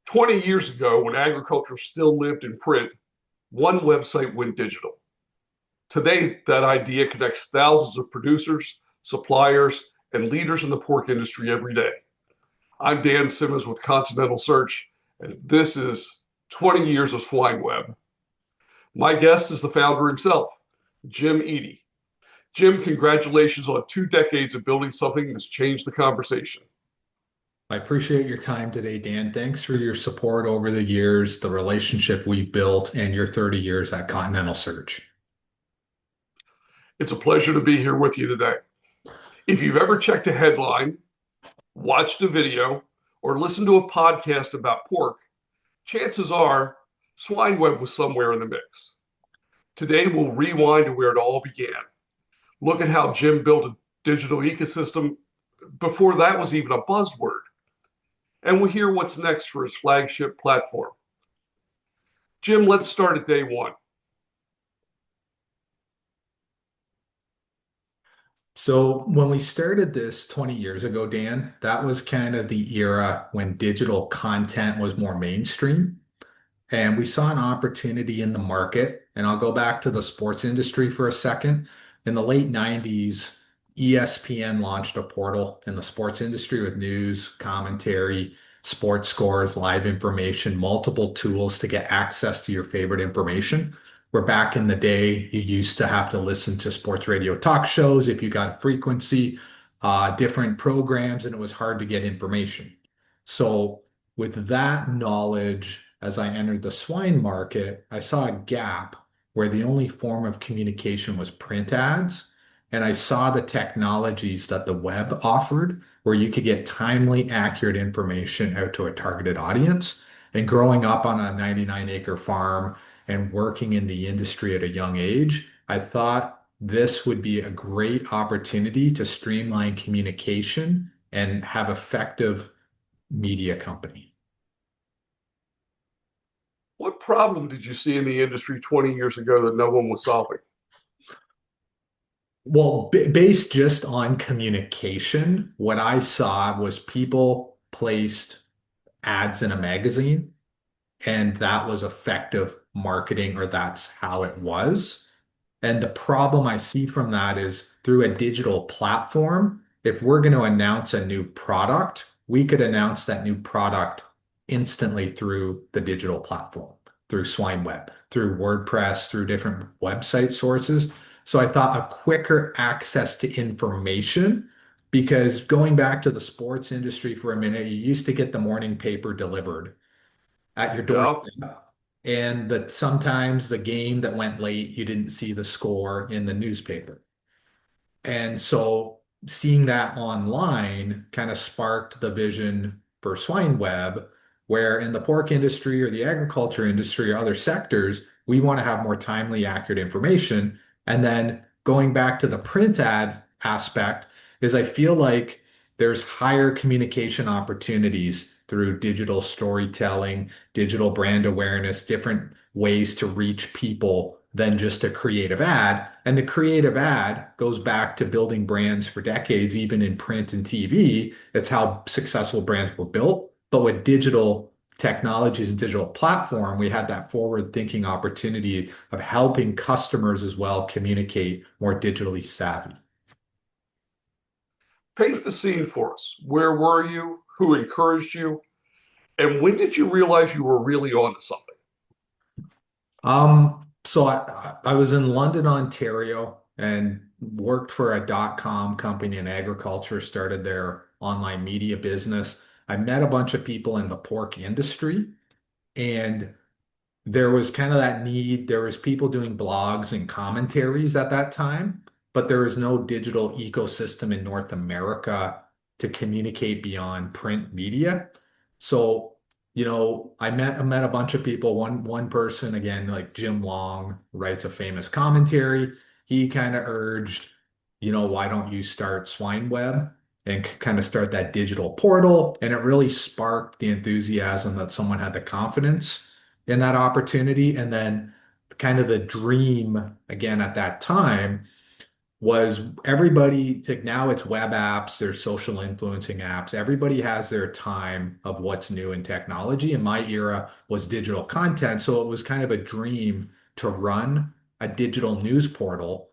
20 years ago, when agriculture still lived in print, one website went digital. Today, that idea connects thousands of producers, suppliers, and leaders in the pork industry every day. I'm Dan Simmons with Continental Search, and this is 20 Years of SwineWeb. My guest is the founder himself, Jim Eadie. Jim, congratulations on 2 decades of building something that's changed the conversation. I appreciate your time today, Dan. Thanks for your support over the years, the relationship we've built, and your 30 years at Continental Search. It's a pleasure to be here with you today. If you've ever checked a headline, watched a video, or listened to a podcast about pork, chances are SwineWeb was somewhere in the mix. Today, we'll rewind to where it all began. Look at how Jim built a digital ecosystem before that was even a buzzword. And we'll hear what's next for his flagship platform. Jim, let's start at day one. So, when we started this 20 years ago, Dan, that was kind of the era when digital content was more mainstream. And we saw an opportunity in the market. And I'll go back to the sports industry for a second. In the late 90s, ESPN launched a portal in the sports industry with news, commentary, sports scores, live information, multiple tools to get access to your favorite information. Where back in the day, you used to have to listen to sports radio talk shows if you got a frequency, different programs, and it was hard to get information. So, with that knowledge, as I entered the swine market, I saw a gap where the only form of communication was print ads. And I saw the technologies that the web offered, where you could get timely, accurate information out to a targeted audience. And growing up on a 99-acre farm and working in the industry at a young age, I thought this would be a great opportunity to streamline communication and have effective media company. What problem did you see in the industry 20 years ago that no one was solving? Well, based just on communication, what I saw was people placed ads in a magazine, and that was effective marketing, or that's how it was. And the problem I see from that is through a digital platform, if we're going to announce a new product, we could announce that new product instantly through the digital platform, through SwineWeb, through WordPress, through different website sources. So I thought a quicker access to information, because going back to the sports industry for a minute, you used to get the morning paper delivered at your Yeah. doorstep. And that sometimes the game that went late, you didn't see the score in the newspaper. And so seeing that online kind of sparked the vision for SwineWeb, where in the pork industry or the agriculture industry or other sectors, we want to have more timely, accurate information. And then going back to the print ad aspect, is I feel like there's higher communication opportunities through digital storytelling, digital brand awareness, different ways to reach people than just a creative ad. And the creative ad goes back to building brands for decades, even in print and TV. It's how successful brands were built. But with digital technologies and digital platform, we had that forward thinking opportunity of helping customers as well communicate more digitally savvy. Paint the scene for us. Where were you? Who encouraged you? And when did you realize you were really onto something? So I was in London, Ontario, and worked for a dot-com company in agriculture, started their online media business. I met a bunch of people in the pork industry, and there was kind of that need. There was people doing blogs and commentaries at that time, but there was no digital ecosystem in North America to communicate beyond print media. So, I met a bunch of people. One person, again, like Jim Long, writes a famous commentary. He kind of urged, why don't you start SwineWeb and kind of start that digital portal? And it really sparked the enthusiasm that someone had the confidence in that opportunity. And then kind of the dream again at that time was everybody like now it's web apps, there's social influencing apps. Everybody has their time of what's new in technology. And my era was digital content. So it was kind of a dream to run a digital news portal.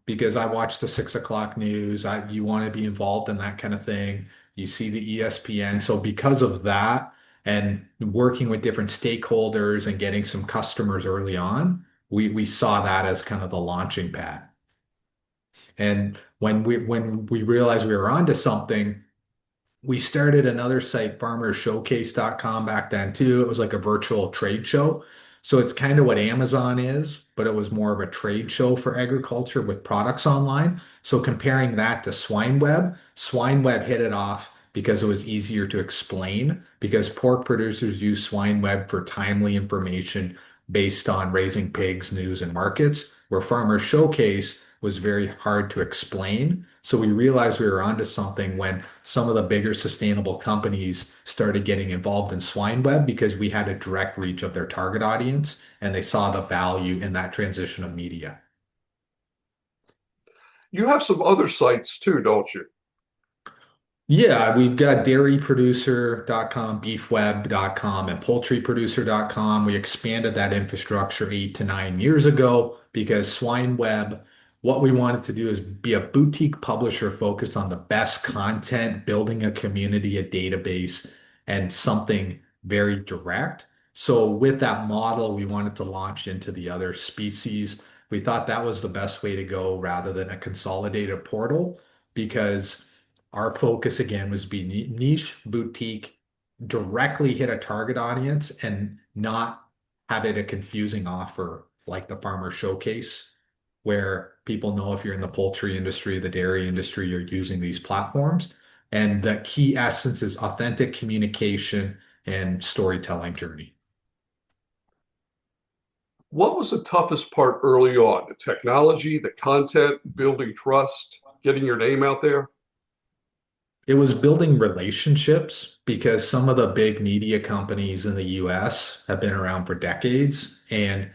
Because I watch the 6 o'clock news. You want to be involved in that kind of thing. You see the ESPN. So because of that and working with different stakeholders and getting some customers early on, we saw that as kind of the launching pad. And when we realized we were onto something, we started another site, farmershowcase.com back then too. It was like a virtual trade show. So it's kind of what Amazon is, but it was more of a trade show for agriculture with products online. So comparing that to SwineWeb, SwineWeb hit it off because it was easier to explain because pork producers use SwineWeb for timely information based on raising pigs, news, and markets, where Farmer Showcase was very hard to explain. So we realized we were onto something when some of the bigger sustainable companies started getting involved in SwineWeb because we had a direct reach of their target audience and they saw the value in that transition of media. You have some other sites too, don't you? Yeah, we've got dairyproducer.com, beefweb.com, and poultryproducer.com. We expanded that infrastructure 8 to 9 years ago because SwineWeb, what we wanted to do is be a boutique publisher focused on the best content, building a community, a database, and something very direct. So with that model, we wanted to launch into the other species. We thought that was the best way to go rather than a consolidated portal because our focus again was be niche, boutique, directly hit a target audience and not have it a confusing offer like the Farmer Showcase, where people know if you're in the poultry industry, the dairy industry, you're using these platforms. And the key essence is authentic communication and storytelling journey. What was the toughest part early on? The technology, the content, building trust, getting your name out there? It was building relationships because some of the big media companies in the US have been around for decades and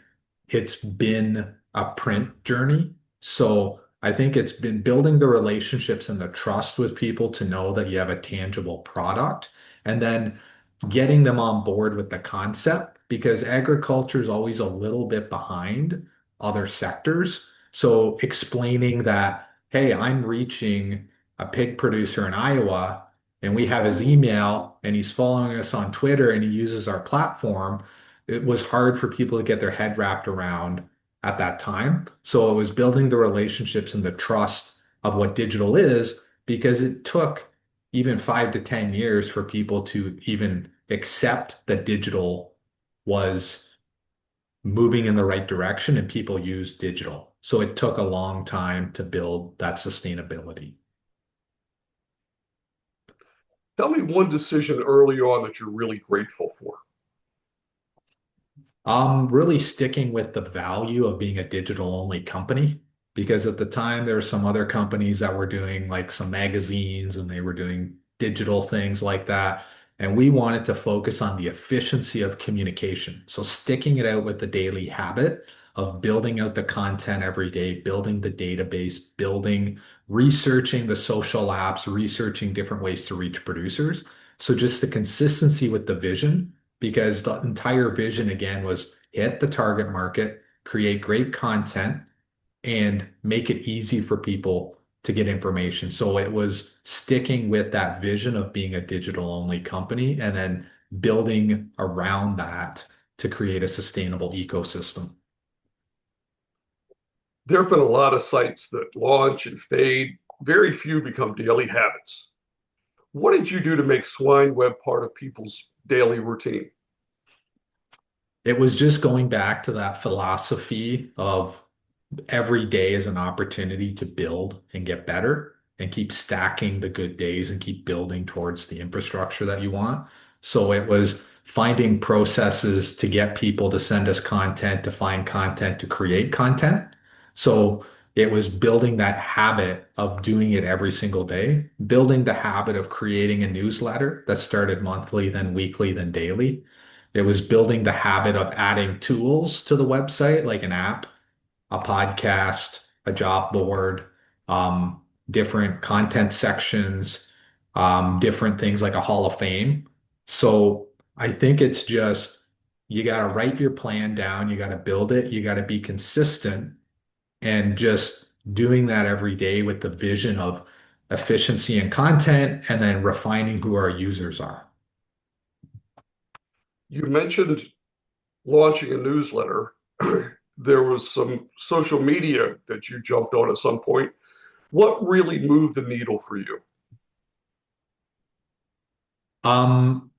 it's been a print journey. So I think it's been building the relationships and the trust with people to know that you have a tangible product and then getting them on board with the concept because agriculture is always a little bit behind other sectors. So explaining that, hey, I'm reaching a pig producer in Iowa and we have his email and he's following us on Twitter and he uses our platform, it was hard for people to get their head wrapped around at that time. So it was building the relationships and the trust of what digital is because it took even 5 to 10 years for people to even accept that digital was moving in the right direction and people use digital. So it took a long time to build that sustainability. Tell me one decision early on that you're really grateful for. Really sticking with the value of being a digital only company because at the time there were some other companies that were doing like some magazines and they were doing digital things like that. And we wanted to focus on the efficiency of communication. So sticking it out with the daily habit of building out the content every day, building the database, researching the social apps, researching different ways to reach producers. So just the consistency with the vision because the entire vision again was hit the target market, create great content, and make it easy for people to get information. So it was sticking with that vision of being a digital only company and then building around that to create a sustainable ecosystem. There have been a lot of sites that launch and fade. Very few become daily habits. What did you do to make SwineWeb part of people's daily routine? It was just going back to that philosophy of every day is an opportunity to build and get better and keep stacking the good days and keep building towards the infrastructure that you want. So it was finding processes to get people to send us content, to find content, to create content. So it was building that habit of doing it every single day, building the habit of creating a newsletter that started monthly, then weekly, then daily. It was building the habit of adding tools to the website, like an app, a podcast, a job board, um, different content sections, different things like a Hall of Fame. So I think it's just you got to write your plan down, you got to build it, you got to be consistent, and just doing that every day with the vision of efficiency and content, and then refining who our users are. You mentioned launching a newsletter. There was some social media that you jumped on at some point. What really moved the needle for you? Um,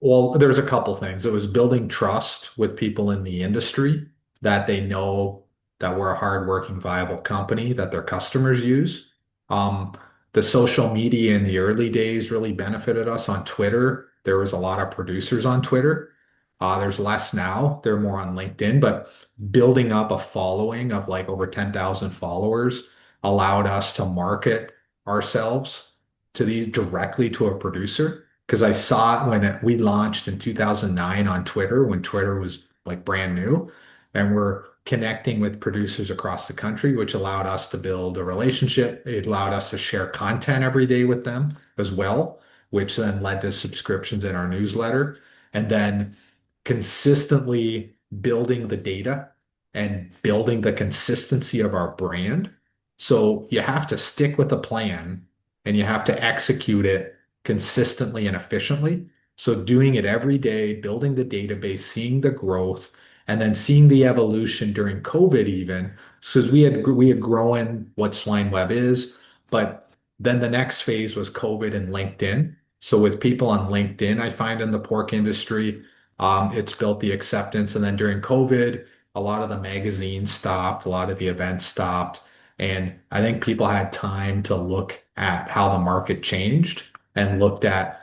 Well, there's a couple things. It was building trust with people in the industry that they know that we're a hardworking, viable company that their customers use. Um, the social media in the early days really benefited us on Twitter. There was a lot of producers on Twitter. There's less now. They're more on LinkedIn, but building up a following of like over 10,000 followers allowed us to market ourselves to these directly to a producer because I saw it when we launched in 2009 on Twitter when Twitter was like brand new, and we're connecting with producers across the country, which allowed us to build a relationship. It allowed us to share content every day with them as well, which then led to subscriptions in our newsletter. And then consistently building the data and building the consistency of our brand. So you have to stick with the plan and you have to execute it consistently and efficiently. So doing it every day, building the database, seeing the growth, and then seeing the evolution during COVID even, because we had grown what SwineWeb is, but then the next phase was COVID and LinkedIn. So with people on LinkedIn, I find in the pork industry, it's built the acceptance. And then during COVID, a lot of the magazines stopped, a lot of the events stopped. And I think people had time to look at how the market changed and looked at,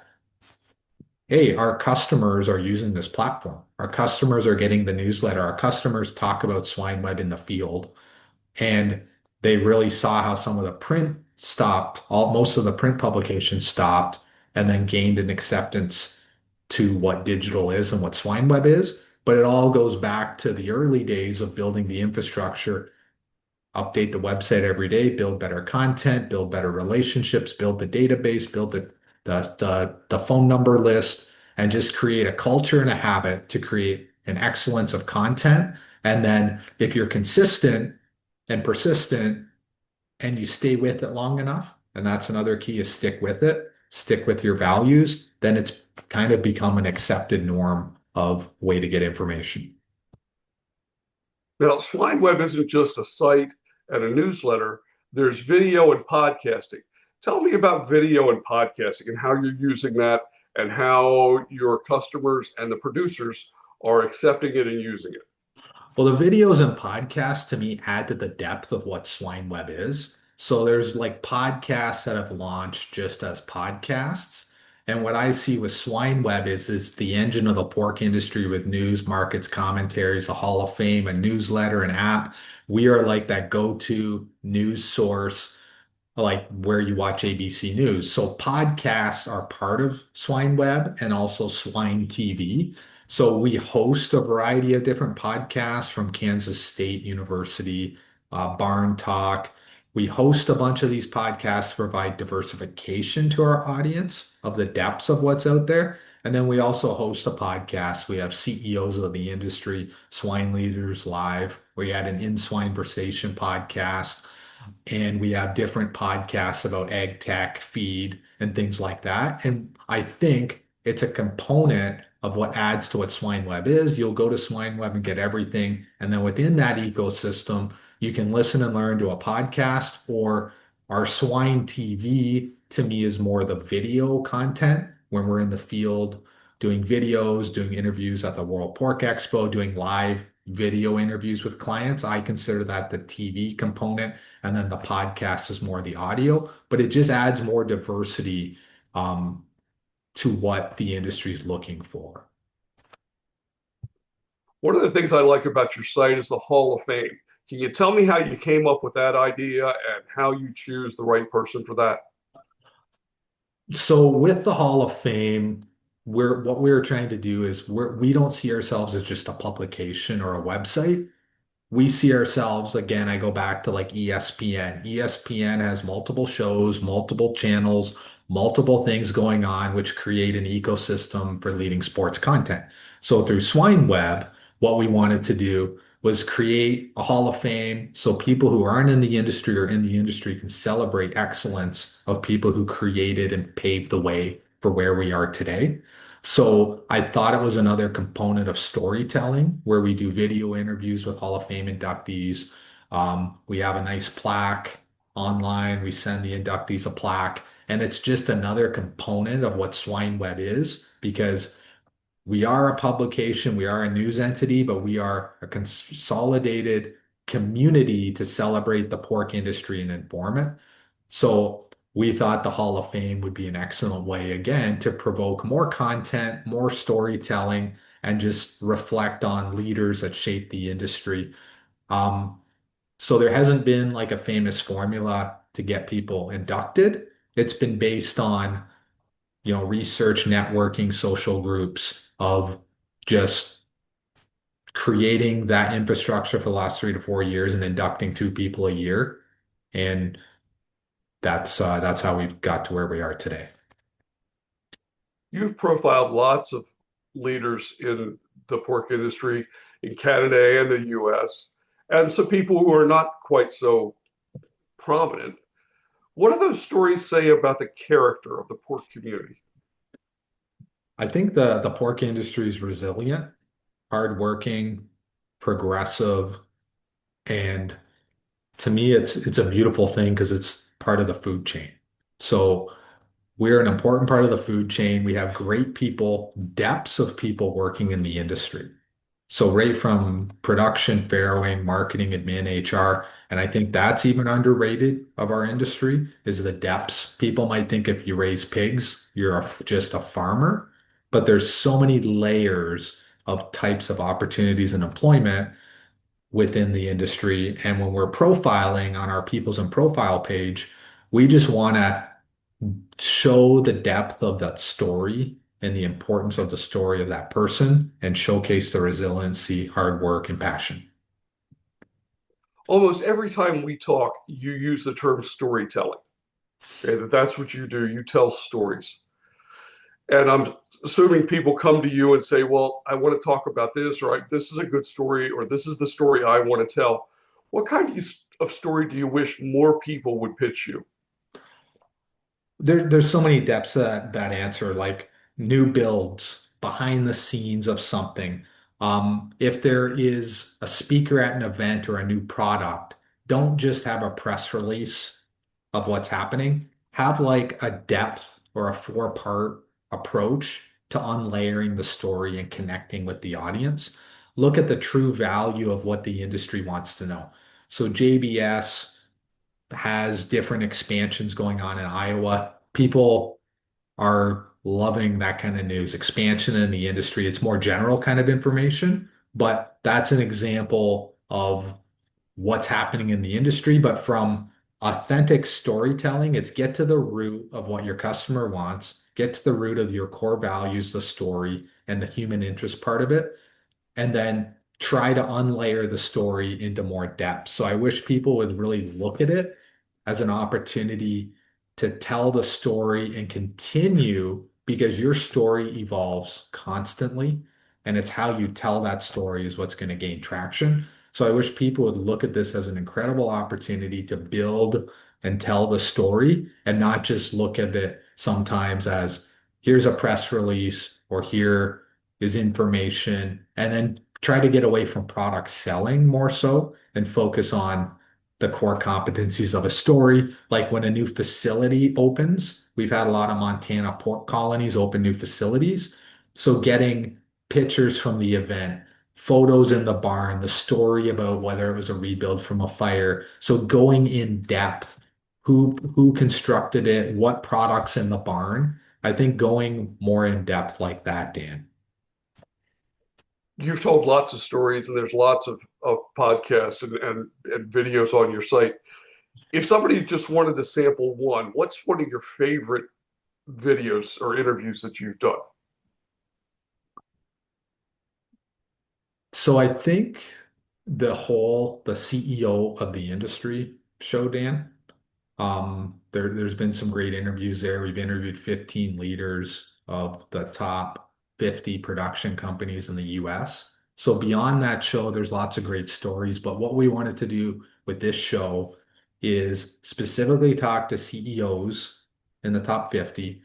hey, our customers are using this platform. Our customers are getting the newsletter. Our customers talk about SwineWeb in the field. And they really saw how some of the print stopped, most of the print publications stopped, and then gained an acceptance to what digital is and what SwineWeb is. But it all goes back to the early days of building the infrastructure, update the website every day, build better content, build better relationships, build the database, build the phone number list, and just create a culture and a habit to create an excellence of content. And then if you're consistent and persistent and you stay with it long enough, and that's another key is stick with it, stick with your values, then it's kind of become an accepted norm of way to get information. Now, SwineWeb isn't just a site and a newsletter, there's video and podcasting. Tell me about video and podcasting and how you're using that and how your customers and the producers are accepting it and using it. Well, the videos and podcasts to me add to the depth of what SwineWeb is. So there's like podcasts that have launched just as podcasts. And what I see with SwineWeb is the engine of the pork industry with news, markets, commentaries, a Hall of Fame, a newsletter, an app. We are like that go-to news source like where you watch ABC News. So podcasts are part of SwineWeb and also Swine TV. So we host a variety of different podcasts from Kansas State University, Barn Talk. We host a bunch of these podcasts to provide diversification to our audience of the depths of what's out there. And then we also host a podcast. We have CEOs of the industry, Swine Leaders Live. We had an In Swine Conversation podcast and we have different podcasts about ag tech, feed, and things like that. And I think it's a component of what adds to what SwineWeb is. You'll go to SwineWeb and get everything. And then within that ecosystem, you can listen and learn to a podcast or our Swine TV to me is more the video content when we're in the field doing videos, doing interviews at the World Pork Expo, doing live video interviews with clients. I consider that the TV component, and then the podcast is more the audio, but it just adds more diversity to what the industry is looking for. One of the things I like about your site is the Hall of Fame. Can you tell me how you came up with that idea and how you choose the right person for that? So with the Hall of Fame, what we're trying to do is we don't see ourselves as just a publication or a website. we see ourselves again, I go back to like ESPN. ESPN has multiple shows, multiple channels, multiple things going on, which create an ecosystem for leading sports content. So through SwineWeb, what we wanted to do was create a Hall of Fame so people who aren't in the industry or in the industry can celebrate excellence of people who created and paved the way for where we are today. So I thought it was another component of storytelling where we do video interviews with Hall of Fame inductees. We have a nice plaque online. We send the inductees a plaque, and it's just another component of what SwineWeb is because we are a publication, we are a news entity, but we are a consolidated community to celebrate the pork industry and inform it. So we thought the Hall of Fame would be an excellent way, again, to provoke more content, more storytelling, and just reflect on leaders that shape the industry. Um, so there hasn't been like a famous formula to get people inducted. It's been based on research, networking, social groups of just creating that infrastructure for the last 3 to 4 years and inducting two people a year. And that's how we've got to where we are today. You've profiled lots of leaders in the pork industry in Canada and the US, and some people who are not quite so prominent. What do those stories say about the character of the pork community? I think the pork industry is resilient, hardworking, progressive, and to me it's a beautiful thing because it's part of the food chain. So we're an important part of the food chain. We have great people, depths of people working in the industry. So right from production, farrowing, marketing, admin, HR, and I think that's even underrated of our industry is the depths. People might think if you raise pigs, you're just a farmer, but there's so many layers of types of opportunities and employment within the industry. And when we're profiling on our Peoples and Profile page, we just want to show the depth of that story and the importance of the story of that person and showcase the resiliency, hard work, and passion. Almost every time we talk, you use the term storytelling. Okay, that's what you do. You tell stories. And I'm assuming people come to you and say, well, I want to talk about this, or this is a good story, or this is the story I want to tell. What kind of story do you wish more people would pitch you? There's so many depths to that answer, like new builds, behind the scenes of something. If there is a speaker at an event or a new product, don't just have a press release of what's happening. Have like a depth or a four-part approach to unlayering the story and connecting with the audience. Look at the true value of what the industry wants to know. So JBS has different expansions going on in Iowa. People are loving that kind of news, expansion in the industry. It's more general kind of information, but that's an example of what's happening in the industry. But from authentic storytelling, it's get to the root of what your customer wants, get to the root of your core values, the story, and the human interest part of it, and then try to unlayer the story into more depth. So I wish people would really look at it as an opportunity to tell the story and continue because your story evolves constantly. And it's how you tell that story is what's going to gain traction. So I wish people would look at this as an incredible opportunity to build and tell the story and not just look at it sometimes as here's a press release or here is information and then try to get away from product selling more so and focus on the core competencies of a story. Like when a new facility opens, we've had a lot of Montana pork colonies open new facilities. So getting pictures from the event, photos in the barn, the story about whether it was a rebuild from a fire. So going in depth, who constructed it, what products in the barn. I think going more in depth like that, Dan. You've told lots of stories, and there's lots of podcasts and videos on your site. If somebody just wanted to sample one, what's one of your favorite videos or interviews that you've done? So I think the CEO of the industry show, Dan. There's been some great interviews there. We've interviewed 15 leaders of the top 50 production companies in the US. So beyond that show, there's lots of great stories. But what we wanted to do with this show is specifically talk to CEOs in the top 50.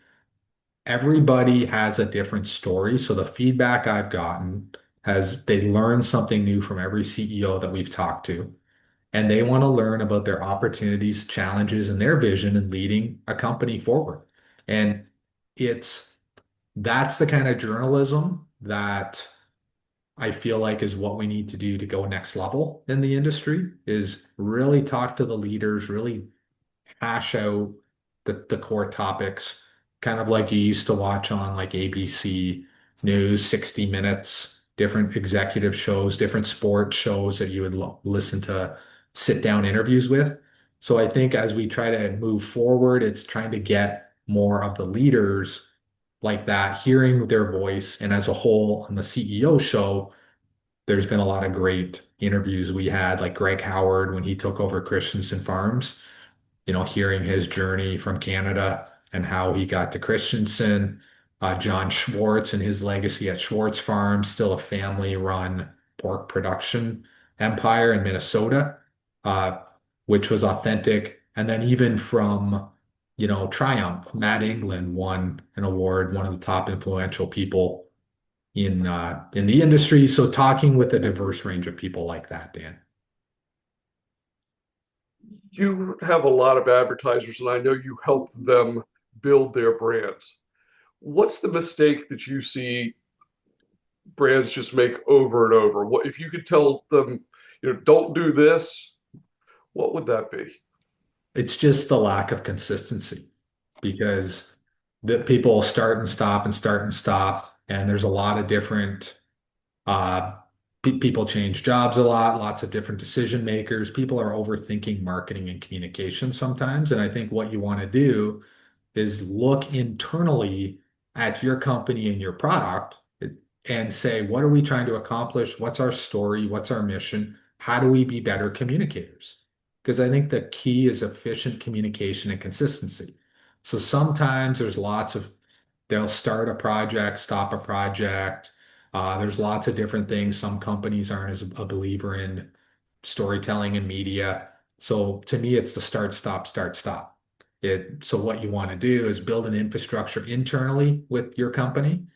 Everybody has a different story. So the feedback I've gotten has they learn something new from every CEO that we've talked to, and they want to learn about their opportunities, challenges, and their vision in leading a company forward. And it's that's the kind of journalism that I feel like is what we need to do to go next level in the industry is really talk to the leaders, really hash out the core topics, kind of like you used to watch on like ABC News, 60 Minutes, different executive shows, different sports shows that you would listen to sit down interviews with. So I think as we try to move forward, it's trying to get more of the leaders like that, hearing their voice. And as a whole, on the CEO show, there's been a lot of great interviews we had, like Greg Howard when he took over Christensen Farms, hearing his journey from Canada and how he got to Christensen, John Schwartz and his legacy at Schwartz Farm, still a family-run pork production empire in Minnesota, uh, which was authentic. And then even from, Triumph, Matt England won an award, one of the top influential people in the industry. So talking with a diverse range of people like that, Dan. You have a lot of advertisers, and I know you help them build their brands. What's the mistake that you see brands just make over and over? What if you could tell them, don't do this, what would that be? It's just the lack of consistency because the people start and stop and start and stop, and there's a lot of different uh, people change jobs a lot, lots of different decision makers. People are overthinking marketing and communication sometimes, and I think what you want to do is look internally at your company and your product and say, what are we trying to accomplish? What's our story? What's our mission? How do we be better communicators? Because I think the key is efficient communication and consistency. So sometimes they'll start a project, stop a project. There's lots of different things. Some companies aren't as a believer in storytelling and media. So to me, it's the start, stop, start, stop. So what you want to do is build an infrastructure internally with your company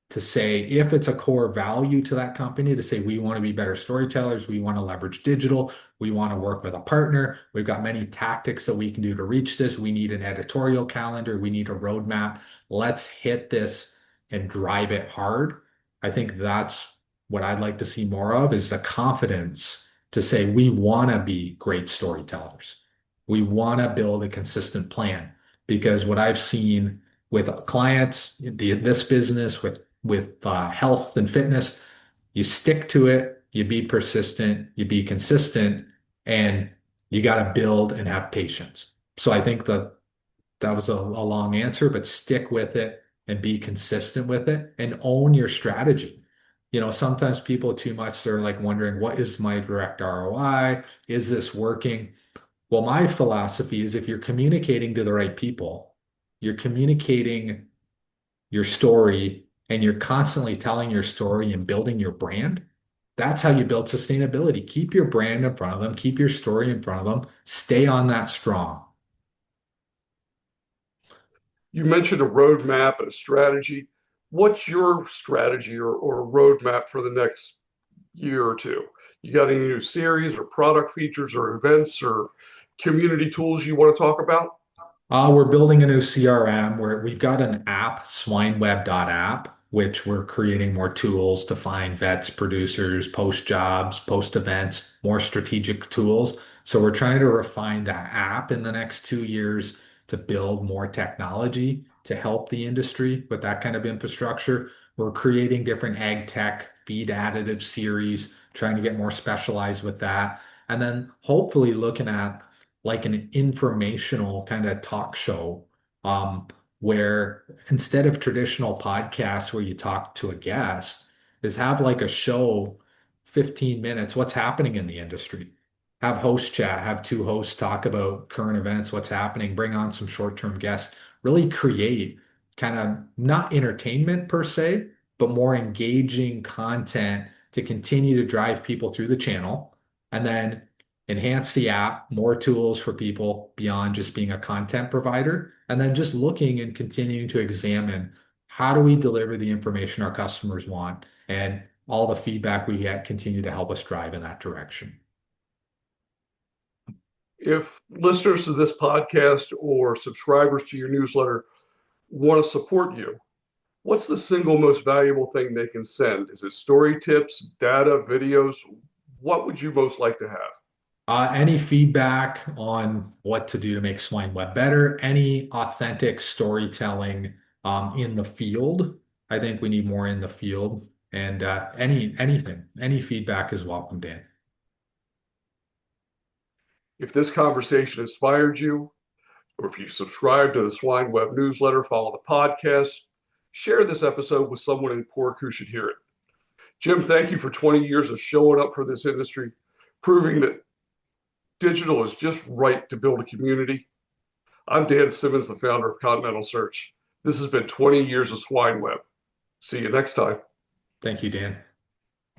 to say if it's a core value to that company to say we want to be better storytellers, we want to leverage digital, we want to work with a partner, we've got many tactics that we can do to reach this, we need an editorial calendar, we need a roadmap, let's hit this and drive it hard. I think that's what I'd like to see more of is the confidence to say we want to be great storytellers, we want to build a consistent plan, because what I've seen with clients, this business, with health and fitness, you stick to it, you be persistent, you be consistent, and you got to build and have patience. So I think that was a long answer, but stick with it and be consistent with it and own your strategy. Sometimes people too much, they're like wondering, what is my direct ROI? Is this working? Well, my philosophy is if you're communicating to the right people, you're communicating your story and you're constantly telling your story and building your brand, that's how you build sustainability. Keep your brand in front of them, keep your story in front of them, stay on that strong. You mentioned a roadmap and a strategy. What's your strategy or roadmap for the next year or two? You got any new series or product features or events or community tools you want to talk about? We're building a new CRM where we've got an app, SwineWeb.app, which we're creating more tools to find vets, producers, post jobs, post events, more strategic tools. So we're trying to refine that app in the next 2 years to build more technology to help the industry with that kind of infrastructure. We're creating different ag tech feed additive series, trying to get more specialized with that. And then hopefully looking at like an informational kind of talk show, where instead of traditional podcasts where you talk to a guest, is have like a show 15 minutes, what's happening in the industry. Have host chat, have two hosts talk about current events, what's happening, bring on some short-term guests, really create kind of not entertainment per se, but more engaging content to continue to drive people through the channel and then enhance the app, more tools for people beyond just being a content provider, and then just looking and continuing to examine how do we deliver the information our customers want and all the feedback we get continue to help us drive in that direction. If listeners to this podcast or subscribers to your newsletter want to support you, what's the single most valuable thing they can send? Is it story tips, data, videos? What would you most like to have? Any feedback on what to do to make SwineWeb better? Any authentic storytelling in the field? I think we need more in the field. And any feedback is welcome, Dan. If this conversation inspired you, or if you subscribe to the SwineWeb newsletter, follow the podcast, share this episode with someone in pork who should hear it. Jim, thank you for 20 years of showing up for this industry, proving that digital is just right to build a community. I'm Dan Simmons, the founder of Continental Search. This has been 20 years of SwineWeb. See you next time. Thank you, Dan.